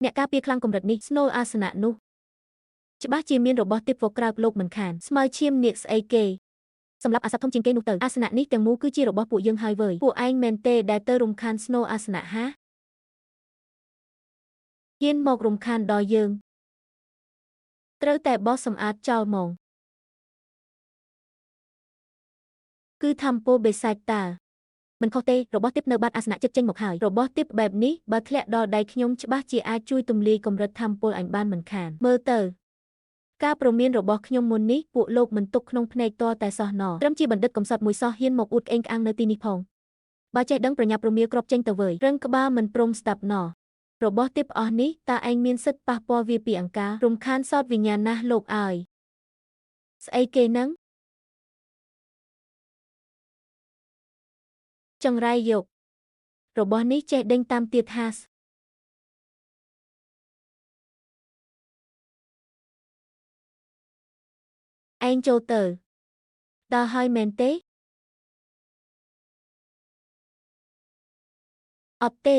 អ្នកការពារខ្លាំងកម្រិតនេះ Snow អាសនៈនោះច្បាស់ជាមានរបស់ទេពវក្រៅលោកមិនខានស្មើឈាមនាគស្អីគេសម្រាប់អាសត្វធំជាងគេនោះទៅអាសនៈនេះទាំងមូលគឺជារបស់ពួកយើងហើយវើយពួកឯងមែនទេដែលទៅរំខាន Snow អាសនៈហាហ៊ានមករំខានដល់យើងត្រូវតែបោះសម្អាតចោលហ្មងគឺថាមពលបេសាចតាមិនខុសទេរបស់ទេពនៅបាត់អាសនៈចិត្តចេញមកហើយរបស់ទេពបែបនេះបើធ្លាក់ដល់ដៃខ្ញុំច្បាស់ជាអាចជួយទម្លាយកម្រិតថាមពលអញបានមិនខានមើលទៅការព្រមានរបស់ខ្ញុំមុននេះពួកលោកមិនទុកក្នុងភ្នែកតតែសោះណត្រឹមជាបណ្ឌិតកំសត់មួយសោះហ៊ានមកអួតក្អេងក្អាងនៅទីនេះផងបើចេះដឹងប្រញាប់ប្រមាលគ្របចេញទៅវើយរឹងក្បាលមិនព្រមស្ដាប់ណរបស់ទេពអស់នេះតើឯងមានសិទ្ធិប៉ះពាល់វាពីអង្ការរំខានសោតវិញ្ញាណណាស់លោកអើយស្អីគេនឹងចង្រៃយករបស់នេះចេះដេញតាមទៀតហាសឯងចូលទៅតើហើយមែនទេអត់ទេ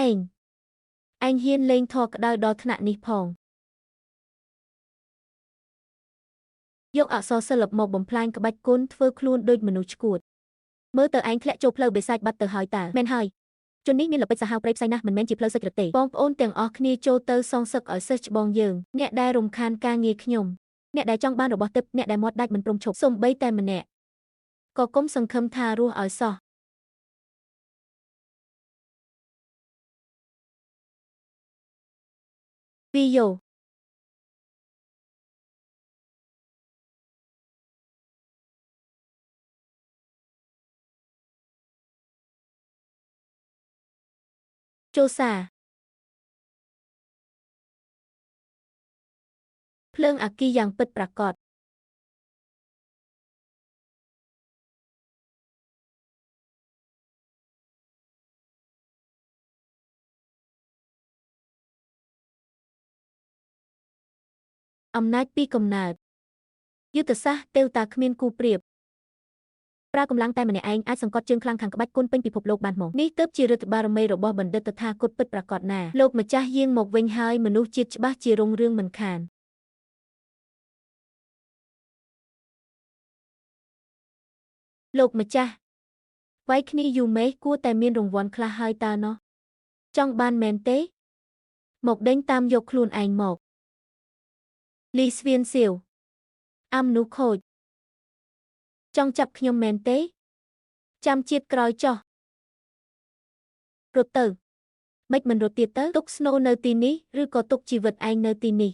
ឯងហ៊ានលេងធរក្តៅដល់ថ្នាក់នេះផងយកអក្សរសិល្បមកបំផ្លាញក្បាច់គុណធ្វើខ្លួនដូចមនុស្សឆ្កួតមើលទៅឯងធ្លាក់ចូលផ្លូវបិសាចបាត់ទៅហើយតើមែនហើយជននេះមានល្បិចសាហាវព្រៃផ្សៃណាស់មិនមែនជាផ្លូវសុចរិតទេបងប្អូនទាំងអស់គ្នាចូលទៅសងសឹកឲ្យសេះច្បងយើងអ្នកដែលរំខានការងារខ្ញុំអ្នកដែលចង់បានរបស់ទិព្វអ្នកដែលមាត់ដាច់មិនព្រមឈប់សូម្បីតែម្នាក់ក៏កុំសង្ឃឹមថារស់ឲ្យសោះពីយោចូលសារភ្លើងអាគីយ៉ាងពិតប្រាកដអំណាចពីកំណើតយុទ្ធសាស្ត្រទេវតាគ្មានគូប្រៀបប្រើកម្លាំងតែម្នាក់ឯងអាចសង្កត់ជើងខ្លាំងខាងក្បាច់គុណពេញពិភពលោកបានមកនេះទើបជាឫទ្ធិបារមីរបស់បណ្ឌិតតថាគតពិតប្រាកដណាស់លោកម្ចាស់យាងមកវិញហើយមនុស្សជាតិច្បាស់ជារុងរឿងមិនខានលោកម្ចាស់វាយគ្នាយូរមេគួរតែមានរង្វាន់ខ្លះហើយតើណោះចង់បានមែនទេមកដេញតាមយកខ្លួនឯងមកលីស្វៀនសៀវអាមនុខូចចង់ចាប់ខ្ញុំមែនទេចាំជាតិក្រោយចោះរត់ទៅមិនមិនរត់ទៀតទៅទុកស្នូនៅទីនេះឬក៏ទុកជីវិតឯងនៅទីនេះ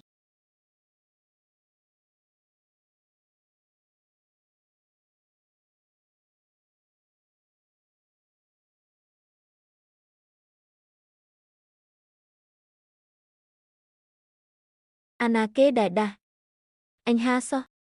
អាណាគេដែលដាស់អញហាសោះ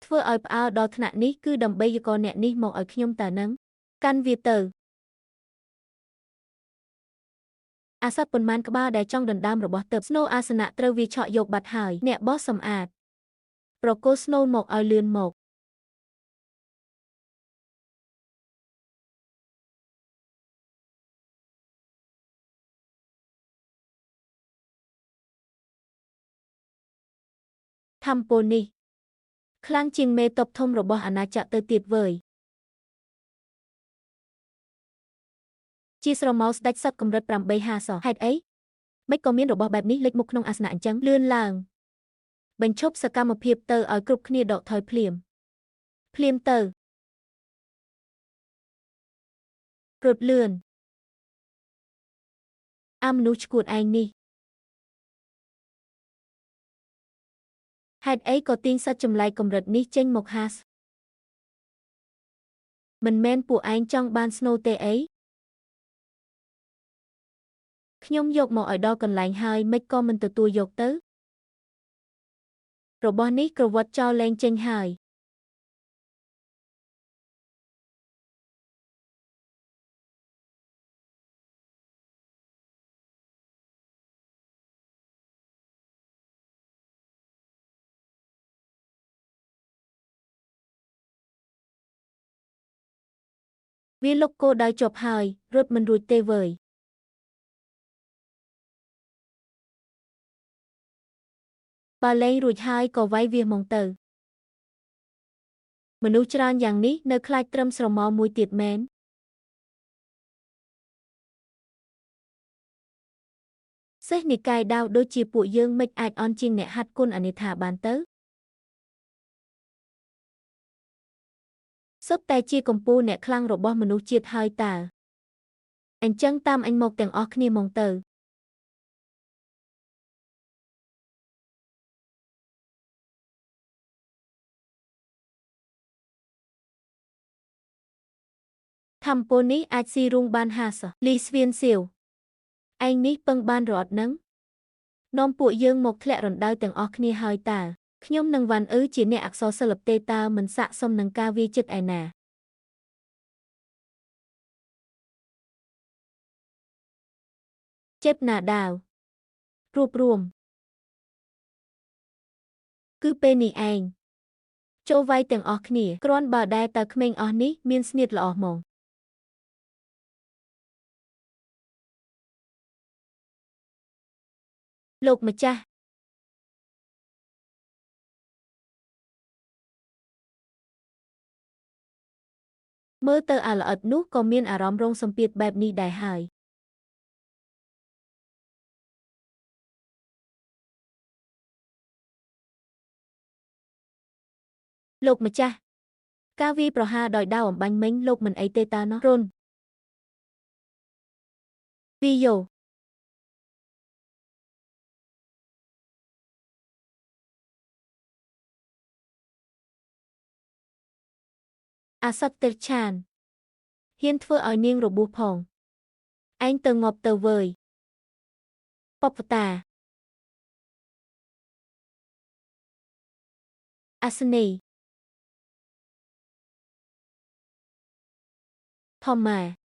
ធ្វើឲ្យផ្អើលដល់ថ្នាក់នេះគឺដើម្បីយកអ្នកនេះមកឲ្យខ្ញុំតើនឹងកាន់វាទៅអាសត្វប៉ុន្មានក្បាលដែលចង់ដណ្ដើមរបស់ទើបស្នូអាសនៈត្រូវវាឆក់យកបាត់ហើយអ្នកបោះសម្អាតប្រគល់ស្នូមកឲ្យលឿនមកថាមពលនេះខ្លាំងជាងមេតបធំរបស់អាណាចក្រទៅទៀតវើយជាស្រមោលស្ដេចសត្វកម្រិត8ហាសោះហេតុអីមិនក៏មានរបស់បែបនេះលេចមុខក្នុងអាសនៈអញ្ចឹងលឿនឡើងបញ្ឈប់សកម្មភាពទៅឲ្យគ្រប់គ្នាដកថយភ្លាមទៅ រត់លឿនមនុស្សឈួតឯងនេះហេតុអីក៏ទាញសត្វចម្លែកកម្រិតនេះចេញមកហាសមិនមែនពួកឯងចង់បានស្នូលទេអីខ្ញុំយកមកឲ្យដល់កន្លែងហើយមិនក៏មិនទទួលយកទៅរបស់នេះក្រវ៉ាត់ចោលលែងចេញហើយវាលុកគោដៅជាប់ហើយរត់មិនរួចទេវើយបើលែងរួចហើយក៏វាយវាហ្មងទៅមនុស្សច្រើនយ៉ាងនេះនៅខ្លាចត្រឹមស្រមោលមួយទៀតមែនសេះនិកាយដាវដូចជាពួកយើងមិនអាចអន់ជាងអ្នកហាត់គុណអនិច្ចាបានទៅសុទ្ធតែជាកម្ពុជាអ្នកខ្លាំងរបស់មនុស្សជាតិហើយតើអញ្ចឹងតាមអញមកទាំងអស់គ្នាហ្មងទៅធម្មពលនេះអាចស៊ីរូងបាន50លីស្វៀនសៀវឯងនេះពឹងបានរត់នឹងនាំពួកយើងមកធ្លាក់រណ្ដៅទាំងអស់គ្នាហើយតើខ្ញុំនឹងវ៉ាន់ជាអ្នកអក្សរសិល្បទេតើមិនស័ក្តិសមនឹងការវាយចិត្តឯណាចេបណាដាវរួបរួមគឺពេលនេះឯងចូលវាយទាំងអស់គ្នាគ្រាន់បើដែលតើក្មេងអស់នេះមានស្នៀតល្អហ្មងលោកម្ចាស់មើលទៅអាល្អិតនោះក៏មានអារម្មណ៍រងសម្ពាធបែបនេះដែរហើយលោកម្ចាស់ការវាយប្រហារដោយដាវអំបញ្ញមិញលោកមិនអីទេតើណោះរុនវីយ៉ូអាសត្វទេរឆានហ៊ានធ្វើឲ្យនាងរបួសផងឯងទៅងាប់ទៅវើយប៉ុបតាអាសនីថមម៉ែ